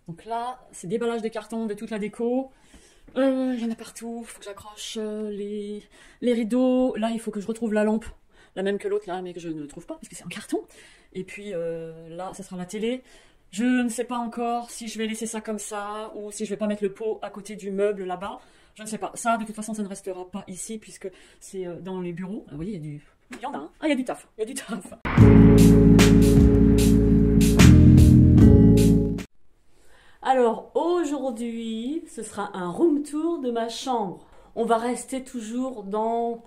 Donc là, c'est déballage des cartons de toute la déco. Il y en a partout, il faut que j'accroche les rideaux. Là, il faut que je retrouve la lampe, la même que l'autre là, mais que je ne trouve pas parce que c'est en carton. Et puis là, ça sera la télé. Je ne sais pas encore si je vais laisser ça comme ça ou si je vais pas mettre le pot à côté du meuble là-bas. Je ne sais pas. Ça, de toute façon, ça ne restera pas ici puisque c'est dans les bureaux. Vous voyez, il y en a, hein. Ah, il y a du taf. Il y a du taf. Alors aujourd'hui, ce sera un room tour de ma chambre. On va rester toujours dans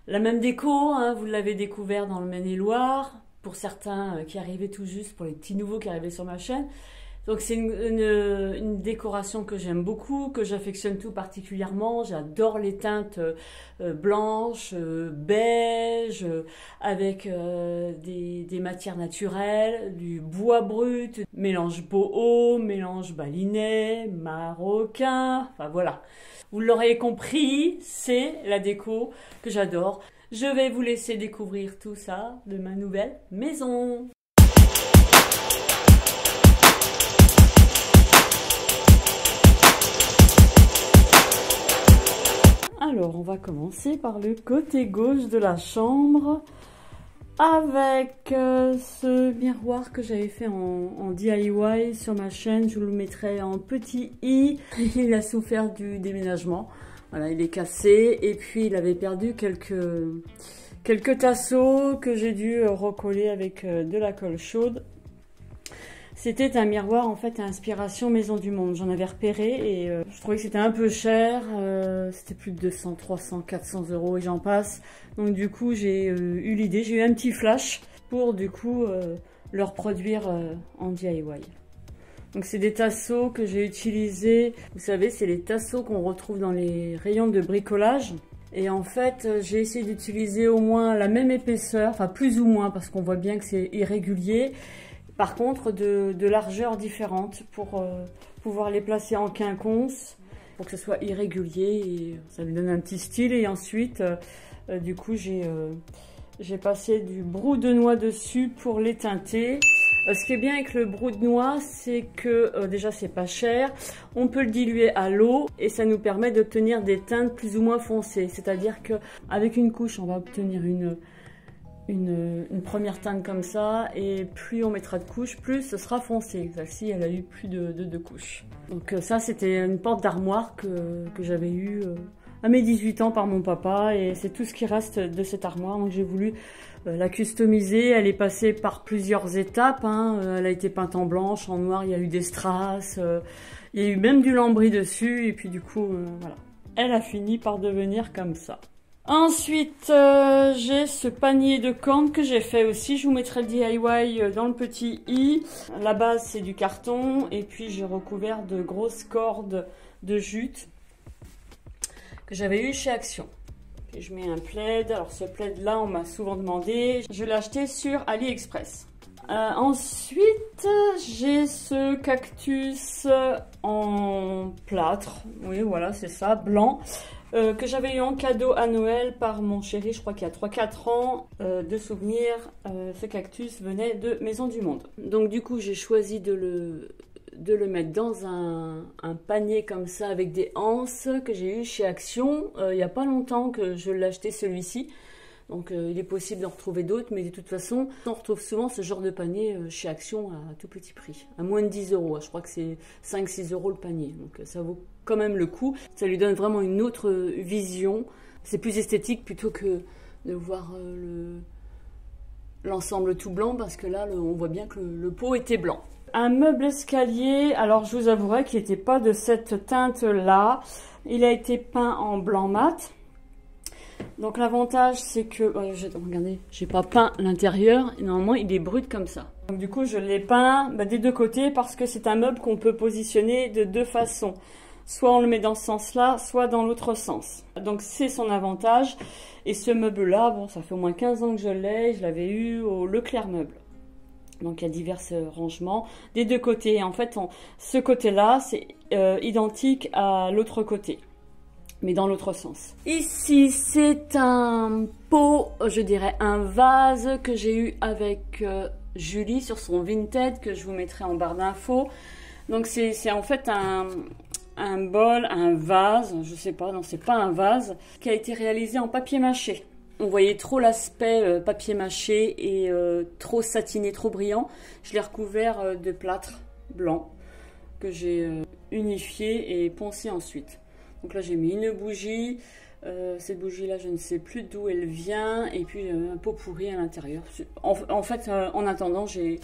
la même déco, hein, vous l'avez découvert dans le Maine-et-Loire, pour certains qui arrivaient tout juste, pour les petits nouveaux qui arrivaient sur ma chaîne. Donc c'est une décoration que j'aime beaucoup, que j'affectionne tout particulièrement. J'adore les teintes blanches, beige, avec des matières naturelles, du bois brut, mélange boho, mélange balinais, marocain, enfin voilà. Vous l'aurez compris, c'est la déco que j'adore. Je vais vous laisser découvrir tout ça de ma nouvelle maison. Alors, on va commencer par le côté gauche de la chambre avec ce miroir que j'avais fait en DIY sur ma chaîne. Je vous le mettrai en petit i. Il a souffert du déménagement. Voilà, il est cassé et puis il avait perdu quelques tasseaux que j'ai dû recoller avec de la colle chaude. C'était un miroir en fait à inspiration Maison du Monde. J'en avais repéré et je trouvais que c'était un peu cher. C'était plus de 200, 300, 400 euros et j'en passe. Donc du coup j'ai eu l'idée, j'ai eu un petit flash pour du coup le reproduire en DIY. Donc c'est des tasseaux que j'ai utilisés. Vous savez, c'est les tasseaux qu'on retrouve dans les rayons de bricolage. Et en fait, j'ai essayé d'utiliser au moins la même épaisseur, enfin plus ou moins parce qu'on voit bien que c'est irrégulier. Par contre, de largeurs différentes pour pouvoir les placer en quinconce, pour que ce soit irrégulier et ça lui donne un petit style. Et ensuite, du coup, j'ai passé du brou de noix dessus pour les teinter. Ce qui est bien avec le brou de noix, c'est que déjà c'est pas cher, on peut le diluer à l'eau et ça nous permet d'obtenir des teintes plus ou moins foncées. C'est-à-dire qu'avec une couche, on va obtenir une première teinte comme ça et plus on mettra de couches, plus ce sera foncé. Celle-ci, elle a eu plus de 2 couches. Donc ça, c'était une porte d'armoire que j'avais eue à mes 18 ans par mon papa et c'est tout ce qui reste de cette armoire. Donc j'ai voulu la customiser. Elle est passée par plusieurs étapes, hein. Elle a été peinte en blanche, en noir, il y a eu des strass, il y a eu même du lambris dessus et puis du coup, voilà. Elle a fini par devenir comme ça. Ensuite, j'ai ce panier de cornes que j'ai fait aussi. Je vous mettrai le DIY dans le petit i. La base, c'est du carton. Et puis, j'ai recouvert de grosses cordes de jute que j'avais eu chez Action. Et je mets un plaid. Alors, ce plaid-là, on m'a souvent demandé. Je l'ai acheté sur AliExpress. Ensuite, j'ai ce cactus en plâtre. Oui, voilà, c'est ça, blanc. Que j'avais eu en cadeau à Noël par mon chéri, je crois qu'il y a 3-4 ans, de souvenir. Ce cactus venait de Maison du Monde. Donc du coup, j'ai choisi de le mettre dans un panier comme ça avec des anses que j'ai eu chez Action. Il n'y a pas longtemps que je l'ai acheté celui-ci. Donc il est possible d'en retrouver d'autres, mais de toute façon, on retrouve souvent ce genre de panier chez Action à tout petit prix, à moins de 10 euros. Je crois que c'est 5-6 euros le panier, donc ça vaut quand même le coup. Ça lui donne vraiment une autre vision. C'est plus esthétique plutôt que de voir l'ensemble tout blanc, parce que là, on voit bien que le pot était blanc. Un meuble escalier, alors je vous avouerai qu'il n'était pas de cette teinte-là. Il a été peint en blanc mat. Donc l'avantage c'est que, regardez, j'ai pas peint l'intérieur, normalement il est brut comme ça. Donc du coup je l'ai peint des deux côtés parce que c'est un meuble qu'on peut positionner de deux façons. Soit on le met dans ce sens-là, soit dans l'autre sens. Donc c'est son avantage. Et ce meuble-là, bon, ça fait au moins 15 ans que je l'ai, je l'avais eu au Leclerc Meuble. Donc il y a divers rangements des deux côtés. Et en fait, ce côté-là, c'est identique à l'autre côté, mais dans l'autre sens. Ici, c'est un pot, je dirais un vase que j'ai eu avec Julie sur son Vinted, que je vous mettrai en barre d'infos. Donc c'est en fait un bol, un vase, je sais pas, non c'est pas un vase, qui a été réalisé en papier mâché. On voyait trop l'aspect papier mâché et trop satiné, trop brillant. Je l'ai recouvert de plâtre blanc que j'ai unifié et poncé ensuite. Donc là j'ai mis une bougie, cette bougie là je ne sais plus d'où elle vient, et puis un pot pourri à l'intérieur. En fait en attendant j'ai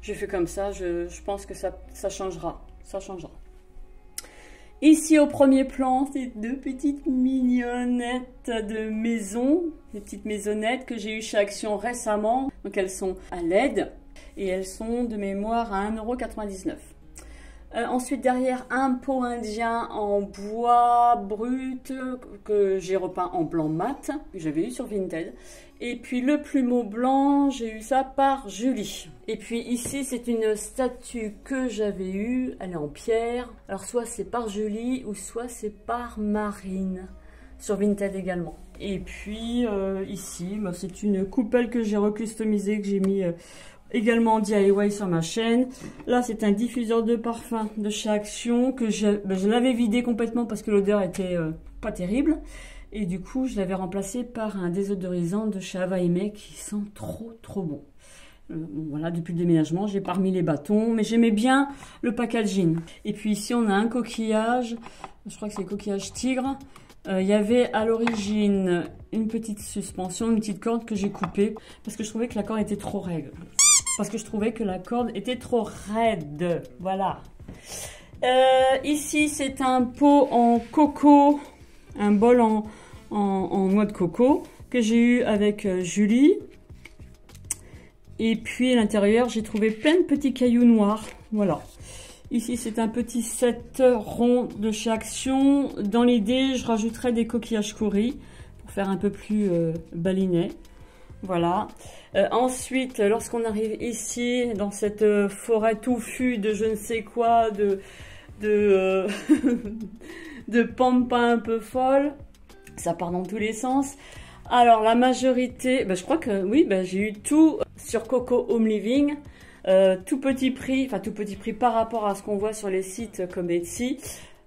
fait comme ça, je pense que ça changera, ça changera. Ici au premier plan, ces deux petites mignonnettes de maison, des petites maisonnettes que j'ai eues chez Action récemment. Donc elles sont à LED et elles sont de mémoire à 1,99 €. Ensuite derrière, un pot indien en bois brut que j'ai repeint en blanc mat, que j'avais eu sur Vinted. Et puis le plumeau blanc, j'ai eu ça par Julie. Et puis ici, c'est une statue que j'avais eue, elle est en pierre. Alors soit c'est par Julie ou soit c'est par Marine, sur Vinted également. Et puis ici, bah, c'est une coupelle que j'ai recustomisée, que j'ai mis également en DIY sur ma chaîne. Là, c'est un diffuseur de parfum de chez Action que je l'avais vidé complètement parce que l'odeur était pas terrible. Et du coup, je l'avais remplacé par un désodorisant de chez Ava Aimé qui sent trop bon. Voilà, depuis le déménagement, j'ai pas remis les bâtons, mais j'aimais bien le packaging. Et puis ici, on a un coquillage, je crois que c'est le coquillage tigre. Il y avait à l'origine une petite suspension, une petite corde que j'ai coupée parce que je trouvais que la corde était trop raide. Voilà. Ici, c'est un pot en coco, un bol en noix de coco que j'ai eu avec Julie. Et puis à l'intérieur, j'ai trouvé plein de petits cailloux noirs. Voilà. Ici, c'est un petit set rond de chez Action. Dans l'idée, je rajouterai des coquillages cauris pour faire un peu plus balinet. Voilà. Ensuite, lorsqu'on arrive ici, dans cette forêt touffue de je ne sais quoi, de pampa un peu folle, ça part dans tous les sens. Alors, la majorité, je crois que oui, j'ai eu tout sur Coco Home Living. Tout petit prix par rapport à ce qu'on voit sur les sites comme Etsy.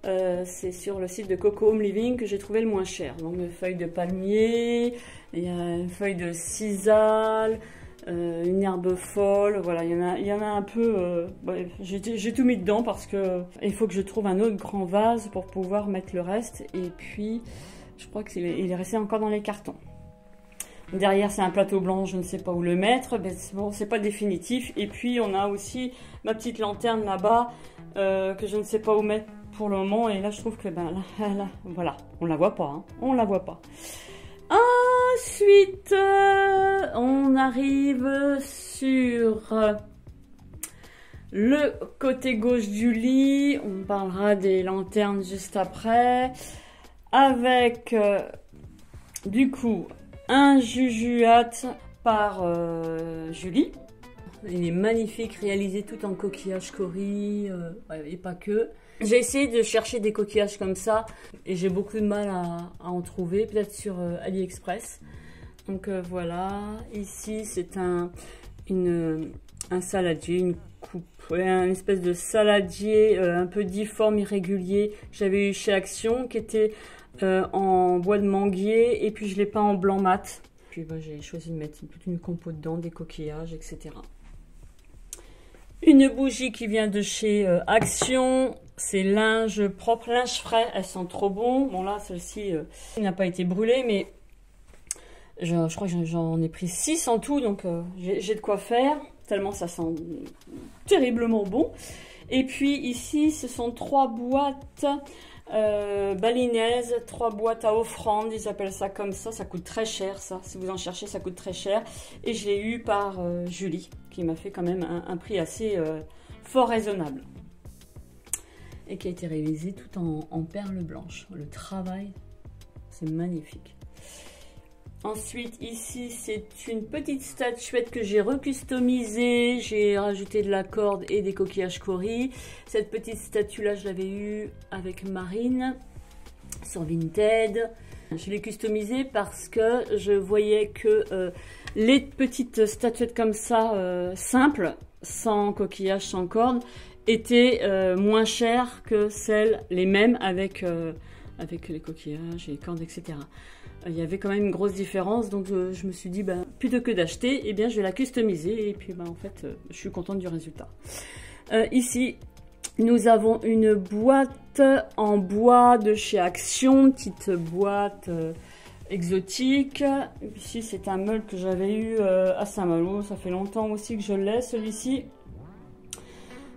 C'est sur le site de Coco Home Living que j'ai trouvé le moins cher. Donc, une feuille de palmier, il y a une feuille de sisal, une herbe folle. Voilà, il y en a un peu. J'ai tout mis dedans parce que il faut que je trouve un autre grand vase pour pouvoir mettre le reste. Et puis, je crois qu'il est resté encore dans les cartons. Derrière, c'est un plateau blanc, je ne sais pas où le mettre. Bon, c'est pas définitif. Et puis, on a aussi ma petite lanterne là-bas que je ne sais pas où mettre pour le moment. Et là, je trouve que, là, voilà, on la voit pas. Hein. On la voit pas. Ensuite, on arrive sur le côté gauche du lit. On parlera des lanternes juste après. Avec, du coup, un jujuat par Julie. Il est magnifique, réalisé tout en coquillage cauris, et pas que. J'ai essayé de chercher des coquillages comme ça et j'ai beaucoup de mal à en trouver, peut-être sur AliExpress. Donc voilà, ici c'est un saladier, une coupe, un espèce de saladier un peu difforme, irrégulier que j'avais eu chez Action, qui était en bois de manguier, et puis je l'ai peint en blanc mat. Puis j'ai choisi de mettre toute une compo dedans, des coquillages, etc. Une bougie qui vient de chez Action, c'est linge propre, linge frais, elles sont trop bon. Bon là, celle-ci n'a pas été brûlée, mais je crois que j'en ai pris 6 en tout, donc j'ai de quoi faire, tellement ça sent terriblement bon. Et puis ici, ce sont 3 boîtes balinaises, 3 boîtes à offrande, ils appellent ça comme ça coûte très cher ça, si vous en cherchez ça coûte très cher. Et je l'ai eu par Julie, qui m'a fait quand même un prix assez fort raisonnable. Et qui a été réalisé tout en perles blanches. Le travail, c'est magnifique. Ensuite, ici, c'est une petite statuette que j'ai recustomisée. J'ai rajouté de la corde et des coquillages cauris. Cette petite statue-là, je l'avais eue avec Marine sur Vinted. Je l'ai customisée parce que je voyais que les petites statuettes comme ça, simples, sans coquillage, sans corde, étaient moins chères que les mêmes avec les coquillages et les cordes, etc. Il y avait quand même une grosse différence, donc je me suis dit, ben, plutôt que d'acheter, eh bien, je vais la customiser, et puis ben, en fait, je suis contente du résultat. Ici, nous avons une boîte en bois de chez Action, petite boîte exotique. Ici, c'est un meuble que j'avais eu à Saint-Malo, ça fait longtemps aussi que je l'ai, celui-ci.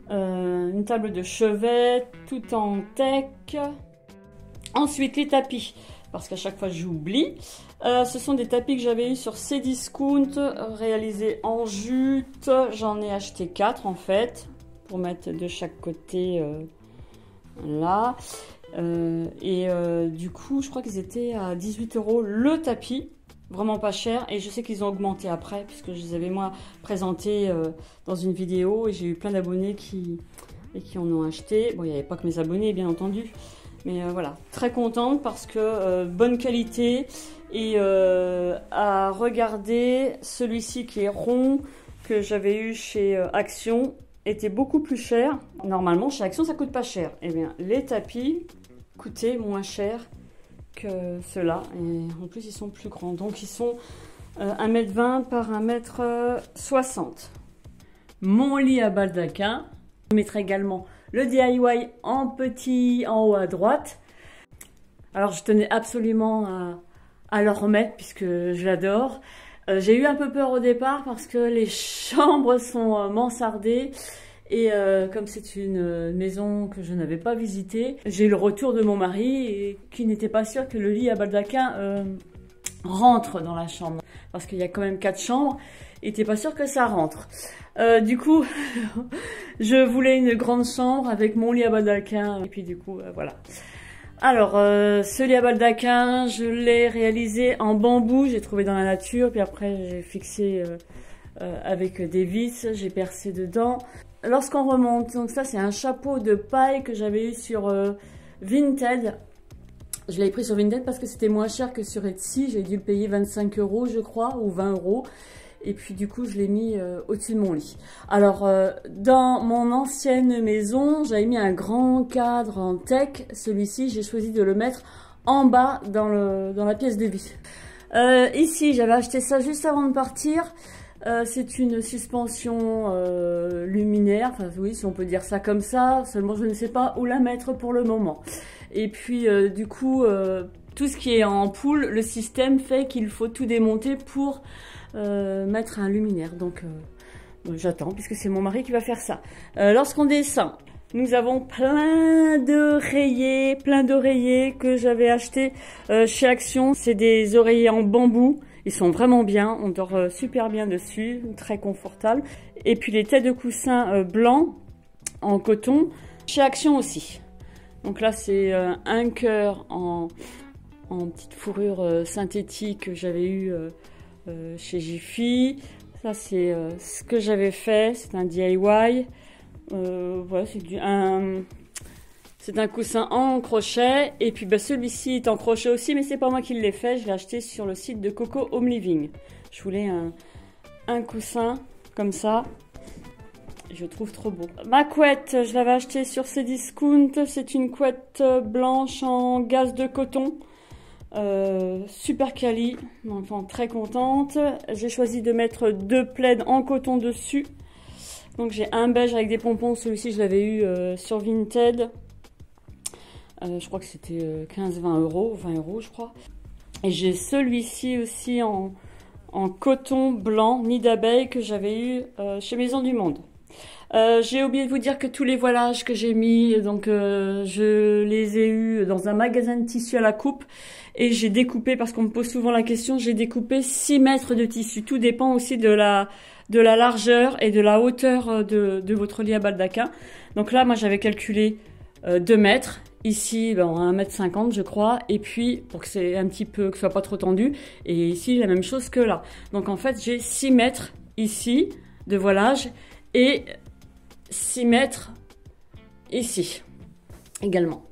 Une table de chevet, tout en teck. Ensuite, les tapis, parce qu'à chaque fois j'oublie. Ce sont des tapis que j'avais eu sur Cdiscount, réalisés en jute. J'en ai acheté 4 en fait, pour mettre de chaque côté là. Du coup, je crois qu'ils étaient à 18 € le tapis, vraiment pas cher. Et je sais qu'ils ont augmenté après, puisque je les avais moi présentés dans une vidéo. Et j'ai eu plein d'abonnés qui en ont acheté. Bon, il n'y avait pas que mes abonnés, bien entendu. Mais voilà, très contente parce que bonne qualité. Et à regarder, celui-ci qui est rond, que j'avais eu chez Action, était beaucoup plus cher. Normalement, chez Action, ça coûte pas cher. Eh bien, les tapis coûtaient moins cher que ceux-là. Et en plus, ils sont plus grands. Donc, ils sont 1,20 m par 1,60 m. Mon lit à baldaquin. Je mettrai également le DIY en petit en haut à droite. Alors je tenais absolument à le remettre puisque je l'adore. J'ai eu un peu peur au départ parce que les chambres sont mansardées et comme c'est une maison que je n'avais pas visitée, j'ai eu le retour de mon mari et qui n'était pas sûr que le lit à baldaquin rentre dans la chambre parce qu'il y a quand même 4 chambres. Il n'était pas sûr que ça rentre. Du coup, je voulais une grande chambre avec mon lit à baldaquin. Et puis du coup, voilà. Alors, ce lit à baldaquin, je l'ai réalisé en bambou. J'ai trouvé dans la nature. Puis après, j'ai fixé avec des vis. J'ai percé dedans. Lorsqu'on remonte, donc ça, c'est un chapeau de paille que j'avais eu sur Vinted. Je l'avais pris sur Vinted parce que c'était moins cher que sur Etsy. J'ai dû le payer 25 €, je crois, ou 20 €. Et puis du coup, je l'ai mis au-dessus de mon lit. Alors, dans mon ancienne maison, j'avais mis un grand cadre en teck. Celui-ci, j'ai choisi de le mettre en bas dans la pièce de vie. Ici, j'avais acheté ça juste avant de partir. C'est une suspension luminaire. Enfin, oui, si on peut dire ça comme ça. Seulement, je ne sais pas où la mettre pour le moment. Et puis, du coup, tout ce qui est en ampoule, le système fait qu'il faut tout démonter pour mettre un luminaire. Donc j'attends puisque c'est mon mari qui va faire ça. Lorsqu'on descend, nous avons plein d'oreillers que j'avais acheté chez Action. C'est des oreillers en bambou. Ils sont vraiment bien. On dort super bien dessus, très confortable. Et puis les têtes de coussin blancs en coton chez Action aussi. Donc là c'est un cœur en petite fourrure synthétique que j'avais eu chez Jiffy. Ça c'est ce que j'avais fait, c'est un DIY. Voilà, c'est un coussin en crochet. Et puis celui-ci est en crochet aussi, mais c'est pas moi qui l'ai fait, je l'ai acheté sur le site de Coco Home Living. Je voulais un coussin comme ça, je trouve trop beau. Ma couette, je l'avais achetée sur Cdiscount, c'est une couette blanche en gaze de coton. Super quali, enfin très contente. J'ai choisi de mettre 2 plaids en coton dessus. Donc j'ai un beige avec des pompons, celui-ci je l'avais eu sur Vinted. Je crois que c'était 15-20 €, 20 € je crois. Et j'ai celui-ci aussi en coton blanc, nid d'abeille, que j'avais eu chez Maison du Monde. J'ai oublié de vous dire que tous les voilages que j'ai mis, donc je les ai eus dans un magasin de tissu à la coupe et j'ai découpé, parce qu'on me pose souvent la question, j'ai découpé 6 mètres de tissu. Tout dépend aussi de la largeur et de la hauteur de votre lit à baldaquin. Donc là, moi j'avais calculé 2 mètres. Ici, 1,50 m je crois, et puis pour que c'est un petit peu, que ce soit pas trop tendu, et ici la même chose que là. Donc en fait j'ai 6 mètres ici de voilage et 6 mètres ici également.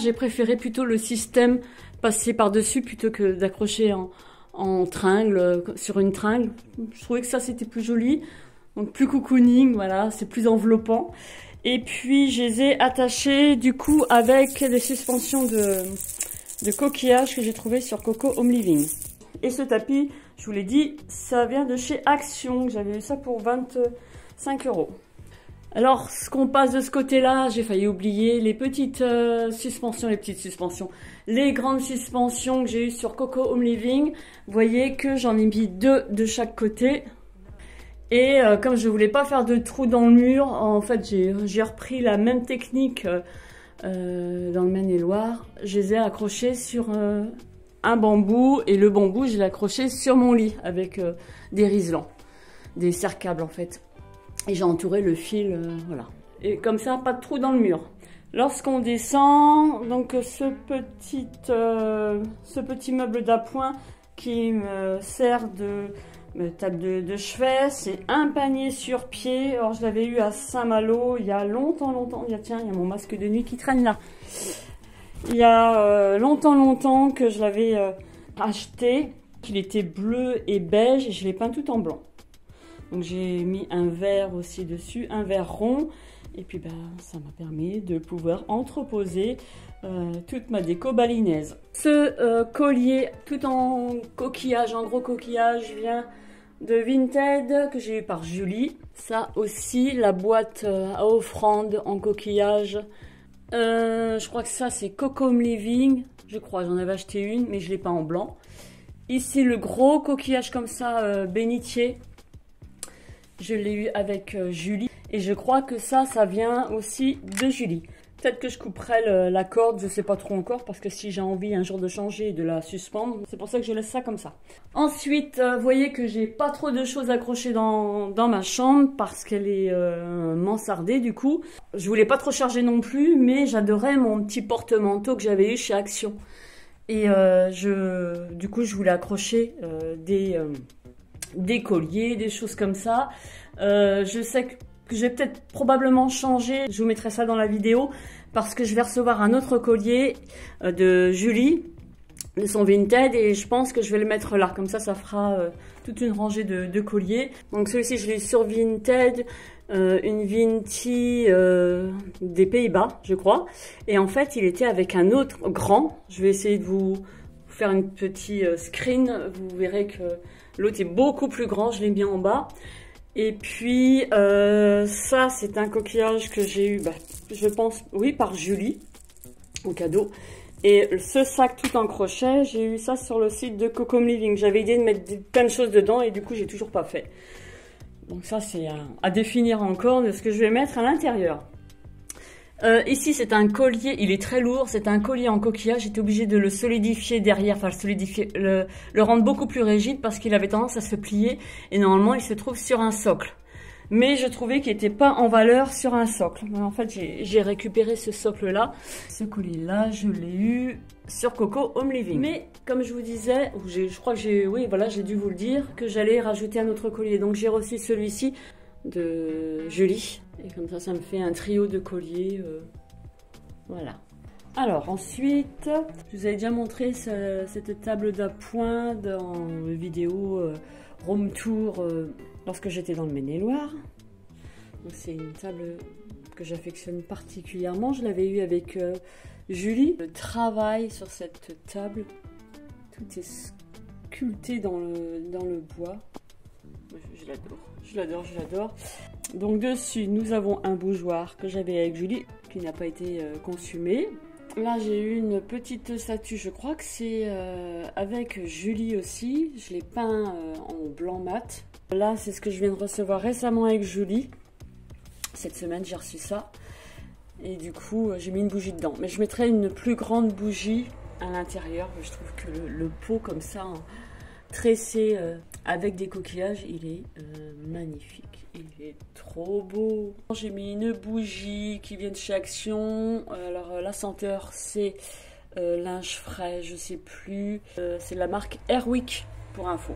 J'ai préféré plutôt le système passer par-dessus plutôt que d'accrocher en tringle, sur une tringle. Je trouvais que ça c'était plus joli, donc plus cocooning, voilà, c'est plus enveloppant. Et puis je les ai attachés du coup avec des suspensions de coquillages que j'ai trouvé sur Coco Home Living. Et ce tapis, je vous l'ai dit, ça vient de chez Action. J'avais eu ça pour 25 €. Alors, ce qu'on passe de ce côté-là, j'ai failli oublier les petites suspensions, les grandes suspensions que j'ai eues sur Coco Home Living. Vous voyez que j'en ai mis 2 de chaque côté. Et comme je voulais pas faire de trou dans le mur, en fait, j'ai repris la même technique dans le Maine-et-Loire. Je les ai accrochés sur un bambou, et le bambou, je l'ai accroché sur mon lit avec des riselants, des serre-câbles en fait. Et j'ai entouré le fil, voilà. Et comme ça, pas de trou dans le mur. Lorsqu'on descend, donc ce petit meuble d'appoint qui me sert de table de chevet, c'est un panier sur pied. Alors je l'avais eu à Saint-Malo il y a longtemps. Tiens, il y a mon masque de nuit qui traîne là. Il y a longtemps que je l'avais acheté. Il était bleu et beige et je l'ai peint tout en blanc. Donc j'ai mis un verre aussi dessus, un verre rond. Et puis ça m'a permis de pouvoir entreposer toute ma déco balinaise. Ce collier tout en coquillage, en gros coquillage, vient de Vinted que j'ai eu par Julie. Ça aussi, la boîte à offrande en coquillage. Je crois que ça c'est Coco Home Living. Je crois, j'en avais acheté une, mais je l'ai pas en blanc. Ici le gros coquillage comme ça, bénitier. Je l'ai eu avec Julie. Et je crois que ça vient aussi de Julie. Peut-être que je couperai la corde, je ne sais pas trop encore, parce que si j'ai envie un jour de changer et de la suspendre, c'est pour ça que je laisse ça comme ça. Ensuite, vous voyez que j'ai pas trop de choses accrochées dans ma chambre, parce qu'elle est mansardée du coup. Je voulais pas trop charger non plus, mais j'adorais mon petit porte-manteau que j'avais eu chez Action. Et du coup, je voulais accrocher des colliers, des choses comme ça. Je sais que je vais peut-être probablement changer, je vous mettrai ça dans la vidéo, parce que je vais recevoir un autre collier de Julie, de son Vinted, et je pense que je vais le mettre là, comme ça fera toute une rangée de colliers. Donc celui-ci je l'ai sur Vinted, une Vinti des Pays-Bas je crois, et en fait il était avec un autre grand. Je vais essayer de vous faire une petite screen, vous verrez que l'autre est beaucoup plus grand, je l'ai mis en bas. Et puis ça c'est un coquillage que j'ai eu, je pense, oui, par Julie, en cadeau. Et ce sac tout en crochet, j'ai eu ça sur le site de Coco Home Living. J'avais idée de mettre plein de choses dedans et du coup j'ai toujours pas fait. Donc ça c'est à définir encore de ce que je vais mettre à l'intérieur. Ici c'est un collier, il est très lourd, c'est un collier en coquillage, j'étais obligée de le solidifier derrière, enfin le rendre beaucoup plus rigide parce qu'il avait tendance à se plier et normalement il se trouve sur un socle. Mais je trouvais qu'il n'était pas en valeur sur un socle. En fait j'ai récupéré ce socle là. Ce collier là je l'ai eu sur Coco Home Living. Mais comme je vous disais, je crois que j'ai dû vous le dire, que j'allais rajouter un autre collier. Donc j'ai reçu celui-ci de Julie. Et comme ça me fait un trio de colliers. Voilà. Alors ensuite, je vous avais déjà montré cette table d'appoint dans une vidéo Room Tour lorsque j'étais dans le Maine-et-Loire. C'est une table que j'affectionne particulièrement. Je l'avais eu avec Julie. Le travail sur cette table, tout est sculpté dans le bois. Je l'adore. Donc dessus, nous avons un bougeoir que j'avais avec Julie, qui n'a pas été consumé. Là, j'ai eu une petite statue, je crois que c'est avec Julie aussi. Je l'ai peint en blanc mat. Là, c'est ce que je viens de recevoir récemment avec Julie. Cette semaine, j'ai reçu ça. Et du coup, j'ai mis une bougie dedans. Mais je mettrai une plus grande bougie à l'intérieur. Je trouve que le pot comme ça, tressé avec des coquillages, il est magnifique. Il est trop beau. J'ai mis une bougie qui vient de chez Action. Alors la senteur c'est linge frais, je sais plus. C'est la marque Airwick pour info.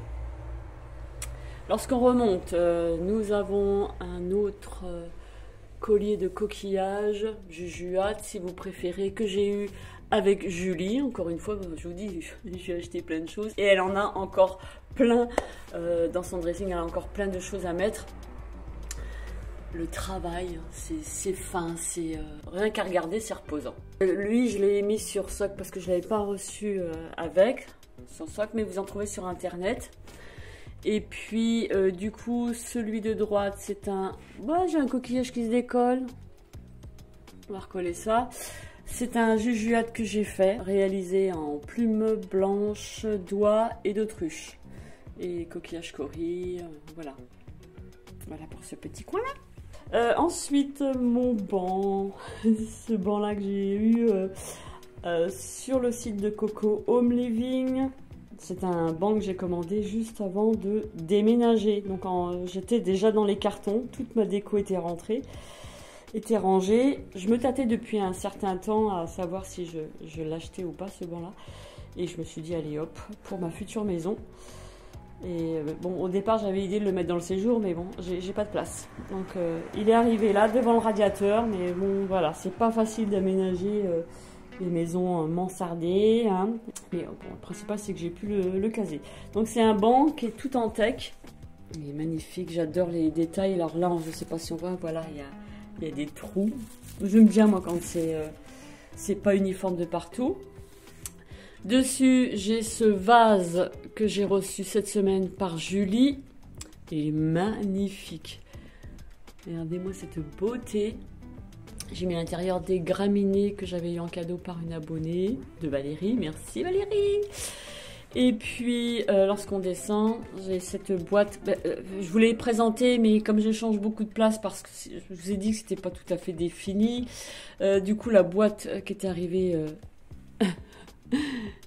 Lorsqu'on remonte, nous avons un autre collier de coquillage, Jujuat si vous préférez, que j'ai eu avec Julie. Encore une fois, je vous dis, j'ai acheté plein de choses et elle en a encore plein dans son dressing. Elle a encore plein de choses à mettre. le travail, c'est fin, c'est rien qu'à regarder, c'est reposant. Lui, je l'ai mis sur Soc parce que je ne l'avais pas reçu avec, sur Soc, mais vous en trouvez sur internet. Et puis, du coup, celui de droite, c'est un... Bah, j'ai un coquillage qui se décolle. On va recoller ça. C'est un jujuade que j'ai fait, réalisé en plumes blanches, doigts et d'autruche. Et coquillage cori, voilà. Voilà pour ce petit coin-là. Ensuite, mon banc. Ce banc-là que j'ai eu sur le site de Coco Home Living. C'est un banc que j'ai commandé juste avant de déménager. Donc j'étais déjà dans les cartons, toute ma déco était rentrée, était rangée. Je me tâtais depuis un certain temps à savoir si je l'achetais ou pas, ce banc-là. Et je me suis dit, allez hop, pour ma future maison. Et bon, au départ, j'avais l'idée de le mettre dans le séjour, mais bon, j'ai pas de place. Donc il est arrivé là, devant le radiateur, mais bon, voilà, c'est pas facile d'aménager les maisons mansardées, hein. Mais bon, le principal, c'est que j'ai pu le caser. Donc c'est un banc qui est tout en teck. Il est magnifique, j'adore les détails. Alors là, je sais pas si on voit, voilà, il y a des trous. J'aime bien, moi, quand c'est pas uniforme de partout. Dessus, j'ai ce vase que j'ai reçu cette semaine par Julie. Il est magnifique. Regardez-moi cette beauté. J'ai mis à l'intérieur des graminées que j'avais eu en cadeau par une abonnée de Valérie. Merci Valérie. Et puis, lorsqu'on descend, j'ai cette boîte. Je voulais présenter, mais comme je change beaucoup de place, parce que je vous ai dit que c'était pas tout à fait défini. Du coup, la boîte qui était arrivée,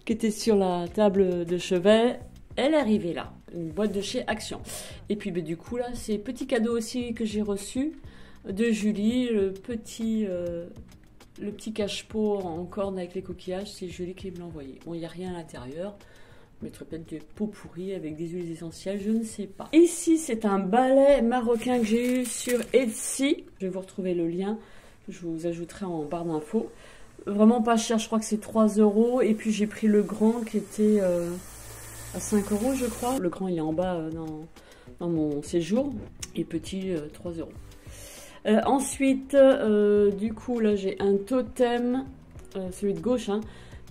qui était sur la table de chevet, elle est arrivée là. Une boîte de chez Action. Et puis, du coup, là, c'est petit cadeau aussi que j'ai reçu de Julie, le petit cache-pot en corne avec les coquillages, c'est Julie qui me l'a envoyé. Bon, il n'y a rien à l'intérieur. Je mettrai peut-être des pots pourris avec des huiles essentielles, je ne sais pas. Ici, c'est un balai marocain que j'ai eu sur Etsy. Je vais vous retrouver le lien, je vous ajouterai en barre d'infos. Vraiment pas cher, je crois que c'est 3 €. Et puis j'ai pris le grand qui était à 5 € je crois. Le grand il est en bas dans mon séjour. Et petit 3 €. Ensuite, du coup, là, j'ai un totem, celui de gauche, hein,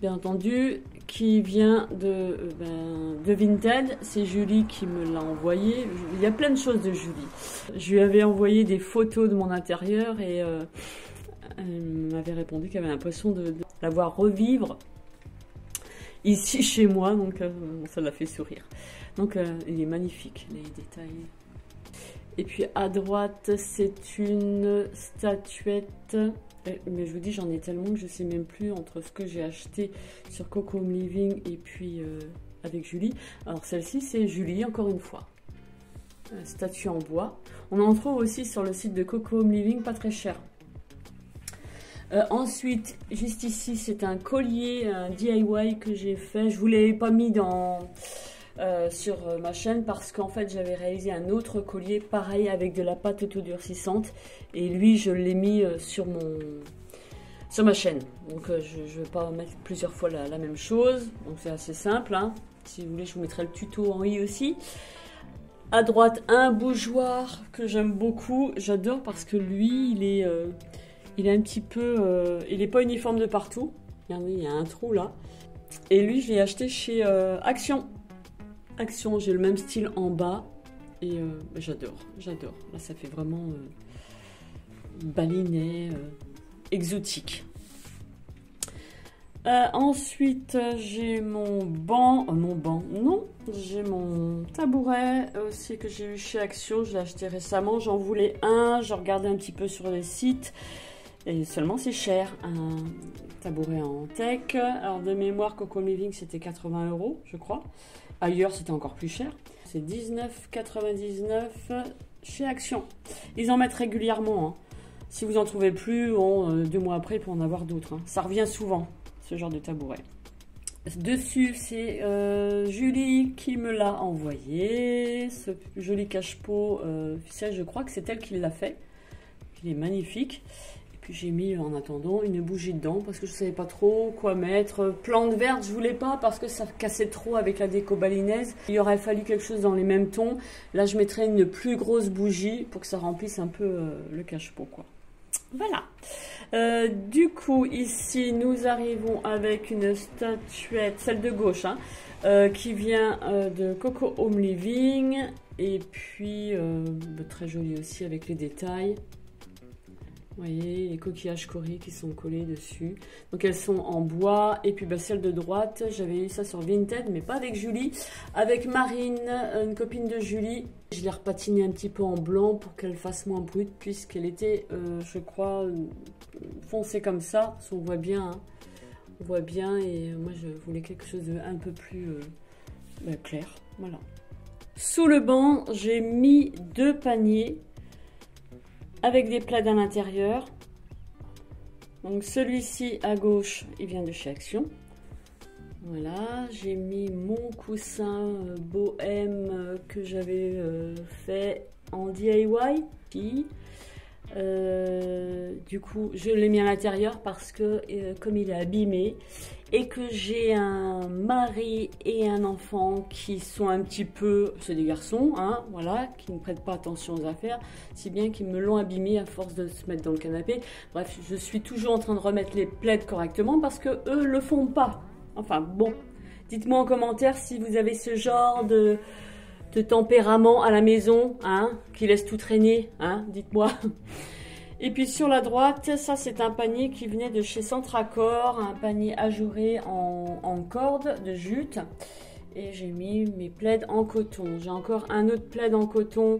bien entendu, qui vient de Vinted. C'est Julie qui me l'a envoyé. Il y a plein de choses de Julie. Je lui avais envoyé des photos de mon intérieur et elle m'avait répondu qu'elle avait l'impression de la voir revivre ici chez moi. Donc, ça l'a fait sourire. Donc, il est magnifique, les détails. Et puis à droite, c'est une statuette. Mais je vous dis, j'en ai tellement que je ne sais même plus entre ce que j'ai acheté sur Coco Home Living et puis avec Julie. Alors celle-ci, c'est Julie, encore une fois. Statue en bois. On en trouve aussi sur le site de Coco Home Living, pas très cher. Ensuite, juste ici, c'est un collier, un DIY que j'ai fait. Je ne vous l'ai pas mis sur ma chaîne parce qu'en fait j'avais réalisé un autre collier pareil avec de la pâte auto-durcissante et lui je l'ai mis sur ma chaîne. Donc je ne vais pas mettre plusieurs fois la même chose, donc c'est assez simple, hein. Si vous voulez je vous mettrai le tuto en i aussi. À droite, un bougeoir que j'aime beaucoup, j'adore parce que lui il est un petit peu il n'est pas uniforme de partout. Regardez, il y a un trou là et lui je l'ai acheté chez Action. Action, j'ai le même style en bas et j'adore. Là, ça fait vraiment balinet, exotique. Ensuite, j'ai mon banc, j'ai mon tabouret aussi que j'ai eu chez Action. Je l'ai acheté récemment, j'en voulais un, je regardais un petit peu sur les sites et seulement c'est cher. Un tabouret en teck. Alors de mémoire, Coco Living, c'était 80 € je crois. Ailleurs, c'était encore plus cher. C'est 19,99 € chez Action. Ils en mettent régulièrement, hein. Si vous en trouvez plus, 2 mois après, il peut en avoir d'autres, hein. Ça revient souvent, ce genre de tabouret. Dessus, c'est Julie qui me l'a envoyé. Ce joli cache-pot, je crois que c'est elle qui l'a fait. Il est magnifique. Et Puis j'ai mis en attendant une bougie dedans parce que je ne savais pas trop quoi mettre. Plante verte, je voulais pas parce que ça cassait trop avec la déco balinaise. Il aurait fallu quelque chose dans les mêmes tons. Là, je mettrais une plus grosse bougie pour que ça remplisse un peu le cache-pot, quoi. Voilà. Du coup, ici, nous arrivons avec une statuette, celle de gauche, hein, qui vient de Coco Home Living. Et puis, très jolie aussi avec les détails. Vous voyez, les coquillages Cory qui sont collés dessus. Donc, elles sont en bois. Et puis, celle de droite, j'avais eu ça sur Vinted, mais pas avec Julie. Avec Marine, une copine de Julie. Je l'ai repatinée un petit peu en blanc pour qu'elle fasse moins brute, puisqu'elle était, je crois, foncée comme ça. On voit bien, hein. On voit bien. Et moi, je voulais quelque chose de un peu plus clair. Voilà. Sous le banc, j'ai mis 2 paniers avec des plaids à l'intérieur. Donc celui-ci à gauche, il vient de chez Action. Voilà, j'ai mis mon coussin bohème que j'avais fait en DIY. Du coup, je l'ai mis à l'intérieur parce que comme il est abîmé et que j'ai un mari et un enfant qui sont un petit peu, c'est des garçons, hein, voilà, qui ne prêtent pas attention aux affaires, si bien qu'ils me l'ont abîmé à force de se mettre dans le canapé. Bref, je suis toujours en train de remettre les plaids correctement parce que eux le font pas. Enfin bon, dites-moi en commentaire si vous avez ce genre de tempérament à la maison, hein, qui laisse tout traîner, hein, dites-moi. Et puis sur la droite, ça c'est un panier qui venait de chez Centracor, un panier ajouré en corde de jute. Et j'ai mis mes plaids en coton. J'ai encore un autre plaid en coton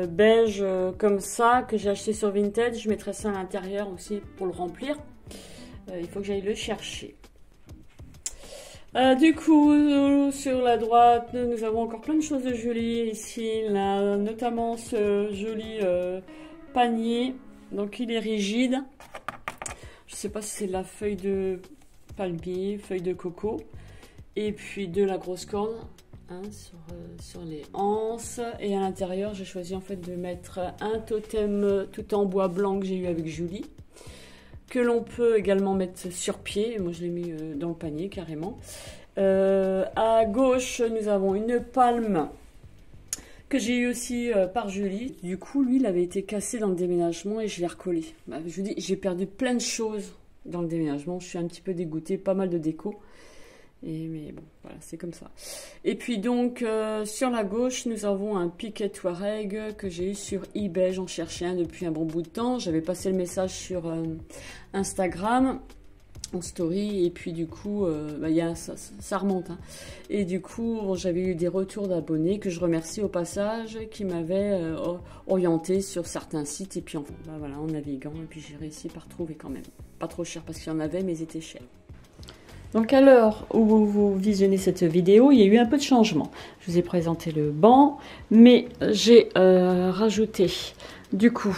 beige comme ça que j'ai acheté sur Vinted. Je mettrai ça à l'intérieur aussi pour le remplir. Il faut que j'aille le chercher. Du coup, sur la droite, nous avons encore plein de choses de Julie ici, là, notamment ce joli panier. Donc il est rigide. Je ne sais pas si c'est de la feuille de palmier, feuille de coco. Et puis de la grosse corde, hein, sur les anses. Et à l'intérieur, j'ai choisi en fait de mettre un totem tout en bois blanc que j'ai eu avec Julie. Que l'on peut également mettre sur pied. Moi, je l'ai mis dans le panier carrément. À gauche, nous avons une palme que j'ai eu aussi par Julie. Du coup, lui, il avait été cassé dans le déménagement et je l'ai recollé. Je vous dis, j'ai perdu plein de choses dans le déménagement. Je suis un petit peu dégoûtée, pas mal de déco. Mais bon, voilà, c'est comme ça. Et puis donc, sur la gauche, nous avons un piquet Touareg que j'ai eu sur eBay. J'en cherchais un depuis un bon bout de temps. J'avais passé le message sur Instagram, en story. Et puis du coup, ça remonte. Hein. Et du coup, j'avais eu des retours d'abonnés que je remercie au passage, qui m'avaient orienté sur certains sites. Et puis enfin, voilà, en naviguant. Et puis j'ai réussi à retrouver quand même. Pas trop cher parce qu'il y en avait, mais ils étaient chers. Donc à l'heure où vous visionnez cette vidéo, il y a eu un peu de changement. Je vous ai présenté le banc, mais j'ai rajouté du coup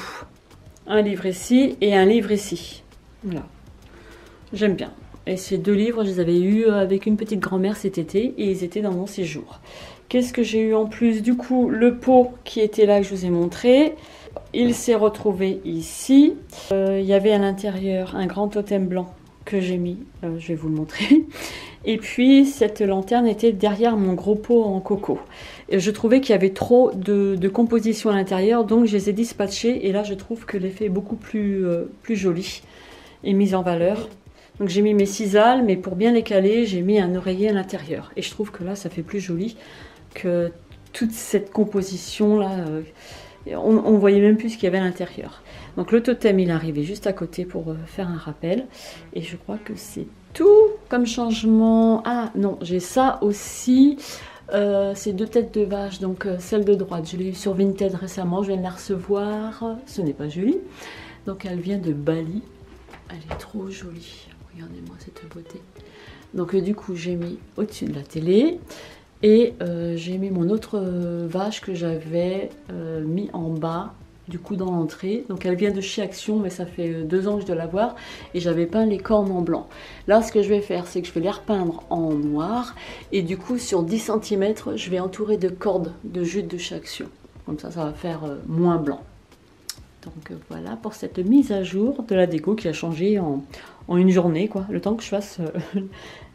un livre ici et un livre ici. Voilà, j'aime bien. Et ces 2 livres, je les avais eus avec une petite grand-mère cet été et ils étaient dans mon séjour. Qu'est-ce que j'ai eu en plus? Du coup, le pot qui était là que je vous ai montré, il s'est retrouvé ici. Il y avait à l'intérieur un grand totem blanc que j'ai mis, je vais vous le montrer. Et puis cette lanterne était derrière mon gros pot en coco. Et je trouvais qu'il y avait trop de composition à l'intérieur, donc je les ai dispatchés. Et là, je trouve que l'effet est beaucoup plus joli et mis en valeur. Donc j'ai mis mes cisales, mais pour bien les caler, j'ai mis un oreiller à l'intérieur. Et je trouve que là, ça fait plus joli que toute cette composition là. On voyait même plus ce qu'il y avait à l'intérieur. Donc le totem, il est arrivé juste à côté pour faire un rappel. Et je crois que c'est tout comme changement. Ah non, j'ai ça aussi. C'est 2 têtes de vache. Donc celle de droite, je l'ai eu sur Vinted récemment. Je viens de la recevoir. Ce n'est pas Julie. Donc elle vient de Bali. Elle est trop jolie. Regardez-moi cette beauté. Donc du coup, j'ai mis au-dessus de la télé. Et j'ai mis mon autre vache que j'avais mis en bas, du coup dans l'entrée. Donc elle vient de chez Action, mais ça fait 2 ans que je dois l'avoir. Et j'avais peint les cornes en blanc. Là, ce que je vais faire, c'est que je vais les repeindre en noir. Et du coup, sur 10 cm, je vais entourer de cordes de jute de chez Action. Comme ça va faire moins blanc. Donc voilà pour cette mise à jour de la déco qui a changé en une journée, quoi, le temps que je fasse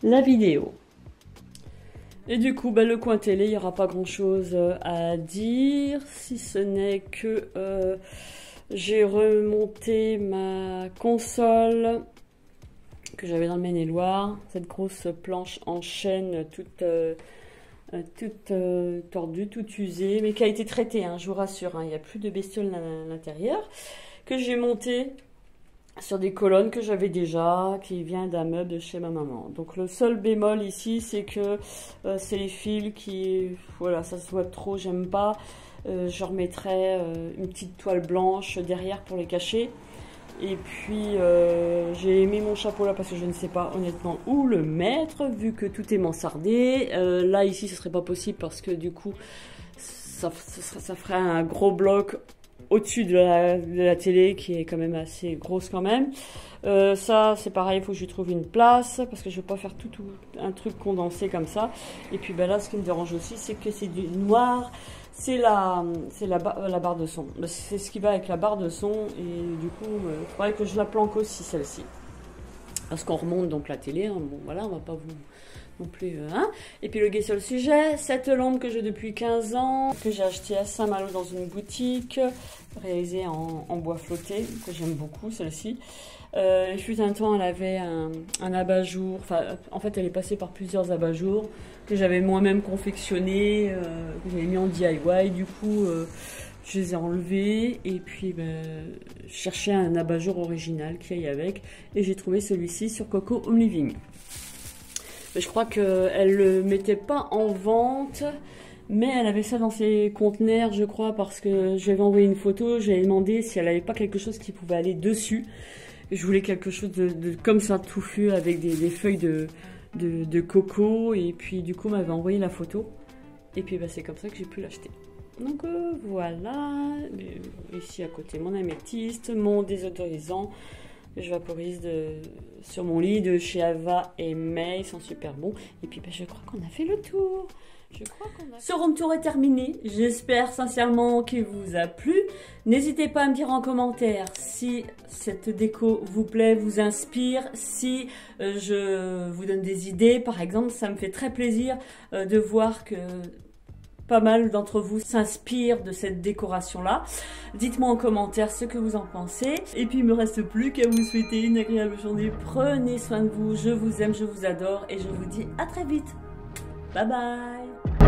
la vidéo. Et du coup, le coin télé, il n'y aura pas grand chose à dire, si ce n'est que j'ai remonté ma console que j'avais dans le Maine-et-Loire, cette grosse planche en chêne toute tordue, toute usée, mais qui a été traitée, hein, je vous rassure, hein, il n'y a plus de bestioles à l'intérieur, que j'ai montée sur des colonnes que j'avais déjà, qui vient d'un meuble de chez ma maman. Donc le seul bémol ici, c'est que c'est les fils qui, voilà, ça se voit trop, j'aime pas. Je remettrai une petite toile blanche derrière pour les cacher. Et puis j'ai mis mon chapeau là parce que je ne sais pas honnêtement où le mettre, vu que tout est mansardé. Là ici ce serait pas possible parce que du coup ça ferait un gros bloc au-dessus de la télé qui est quand même assez grosse quand même. Ça c'est pareil, il faut que je lui trouve une place parce que je ne veux pas faire tout un truc condensé comme ça. Et puis là ce qui me dérange aussi c'est que c'est du noir, c'est la barre de son. C'est ce qui va avec la barre de son et du coup il faudrait que je la planque aussi celle-ci. Parce qu'on remonte donc la télé, hein. Bon voilà, on va pas vous non plus, hein. Et puis le guet sur le sujet, cette lampe que j'ai depuis 15 ans, que j'ai achetée à Saint-Malo dans une boutique, réalisée en bois flotté, que j'aime beaucoup celle-ci. Il fut un temps, elle avait un abat-jour, enfin en fait elle est passée par plusieurs abat-jours, que j'avais moi-même confectionné, que j'avais mis en DIY, du coup je les ai enlevés et puis je cherchais un abat-jour original qui aille avec et j'ai trouvé celui-ci sur Coco Home Living. Mais je crois qu'elle ne le mettait pas en vente, mais elle avait ça dans ses conteneurs, je crois, parce que je lui avais envoyé une photo, je lui ai demandé si elle n'avait pas quelque chose qui pouvait aller dessus. Je voulais quelque chose de comme ça, touffu, avec des feuilles de coco, et puis du coup, m'avait envoyé la photo. Et puis c'est comme ça que j'ai pu l'acheter. Donc voilà, ici à côté, mon améthyste, mon désodorisant. Je vaporise sur mon lit de chez Ava et May, ils sont super bons. Et puis je crois qu'on a fait le tour. Ce room tour est terminé. J'espère sincèrement qu'il vous a plu. N'hésitez pas à me dire en commentaire si cette déco vous plaît, vous inspire, si je vous donne des idées. Par exemple, ça me fait très plaisir de voir que pas mal d'entre vous s'inspirent de cette décoration-là. Dites-moi en commentaire ce que vous en pensez. Et puis il ne me reste plus qu'à vous souhaiter une agréable journée. Prenez soin de vous, je vous aime, je vous adore et je vous dis à très vite. Bye bye.